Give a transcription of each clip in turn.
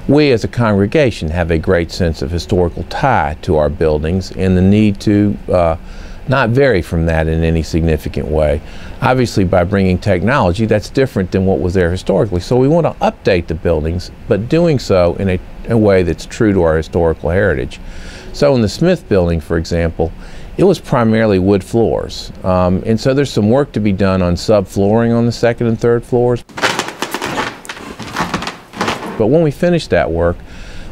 We as a congregation have a great sense of historical tie to our buildings and the need to not vary from that in any significant way. Obviously, by bringing technology, that's different than what was there historically. So we want to update the buildings, but doing so in a way that's true to our historical heritage. So in the Smith building, for example, it was primarily wood floors. And so there's some work to be done on subflooring on the second and third floors. But when we finish that work,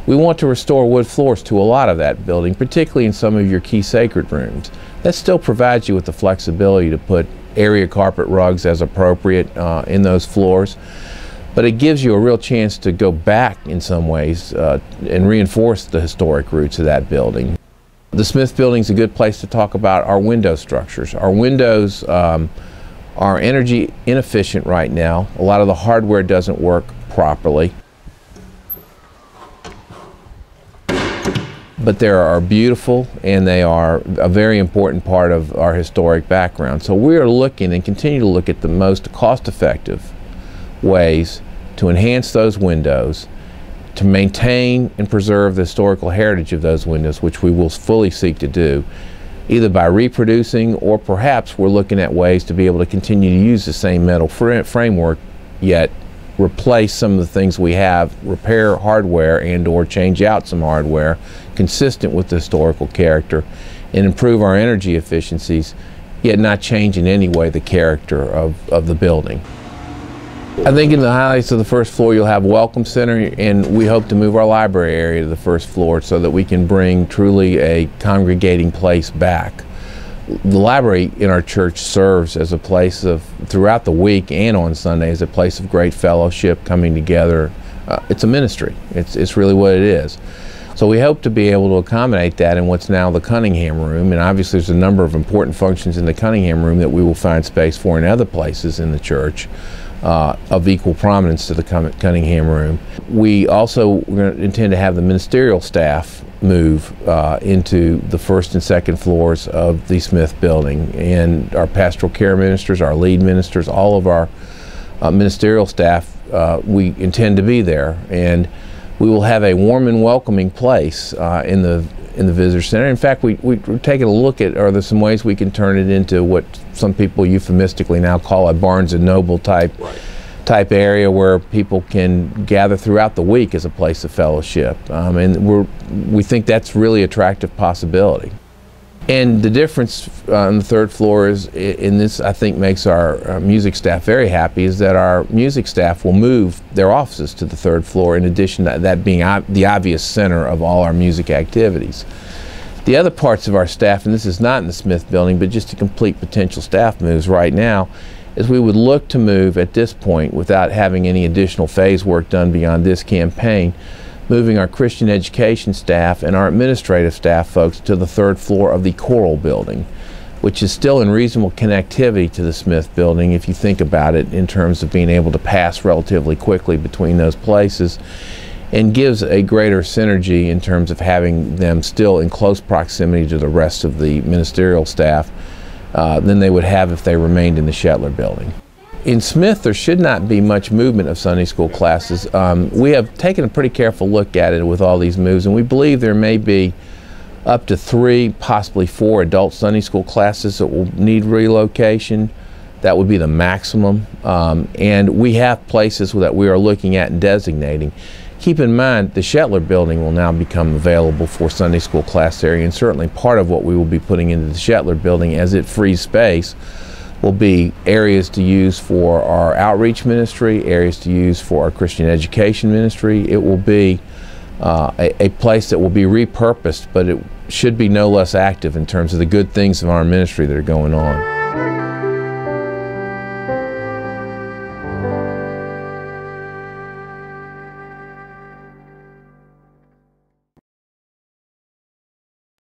we want to restore wood floors to a lot of that building, particularly in some of your key sacred rooms. That still provides you with the flexibility to put area carpet rugs as appropriate in those floors. But it gives you a real chance to go back in some ways and reinforce the historic roots of that building. The Smith building is a good place to talk about our window structures. Our windows are energy inefficient right now. A lot of the hardware doesn't work properly. But they are beautiful, and they are a very important part of our historic background. So we are looking and continue to look at the most cost-effective ways to enhance those windows, to maintain and preserve the historical heritage of those windows, which we will fully seek to do, either by reproducing, or perhaps we're looking at ways to be able to continue to use the same metal framework, yet replace some of the things we have, repair hardware and or change out some hardware consistent with the historical character, and improve our energy efficiencies, yet not change in any way the character of the building. I think in the highlights of the first floor you'll have a welcome center, and we hope to move our library area to the first floor so that we can bring truly a congregating place back. The library in our church serves as a place of, throughout the week and on Sunday, as a place of great fellowship, coming together. It's a ministry. It's really what it is. So we hope to be able to accommodate that in what's now the Cunningham Room, and obviously there's a number of important functions in the Cunningham Room that we will find space for in other places in the church of equal prominence to the Cunningham Room. We also intend to have the ministerial staff move into the first and second floors of the Smith building, and our pastoral care ministers, our lead ministers, all of our ministerial staff, we intend to be there, and we will have a warm and welcoming place in the visitor center. In fact, we're taking a look at, are there some ways we can turn it into what some people euphemistically now call a Barnes and Noble type area, where people can gather throughout the week as a place of fellowship, and we think that's really attractive possibility. And the difference on the third floor is, in this I think makes our music staff very happy, is that our music staff will move their offices to the third floor, in addition to that being the obvious center of all our music activities. The other parts of our staff, and this is not in the Smith building, but just to complete potential staff moves right now, is we would look to move at this point, without having any additional phase work done beyond this campaign, moving our Christian education staff and our administrative staff folks to the third floor of the choral building, which is still in reasonable connectivity to the Smith building if you think about it in terms of being able to pass relatively quickly between those places, and gives a greater synergy in terms of having them still in close proximity to the rest of the ministerial staff than they would have if they remained in the Shetler building. In Smith, there should not be much movement of Sunday school classes. We have taken a pretty careful look at it with all these moves, and we believe there may be up to 3, possibly 4 adult Sunday school classes that will need relocation. That would be the maximum. And we have places that we are looking at and designating. Keep in mind, the Shetler building will now become available for Sunday school class area, and certainly part of what we will be putting into the Shetler building as it frees space will be areas to use for our outreach ministry, areas to use for our Christian education ministry. It will be a place that will be repurposed, but it should be no less active in terms of the good things of our ministry that are going on.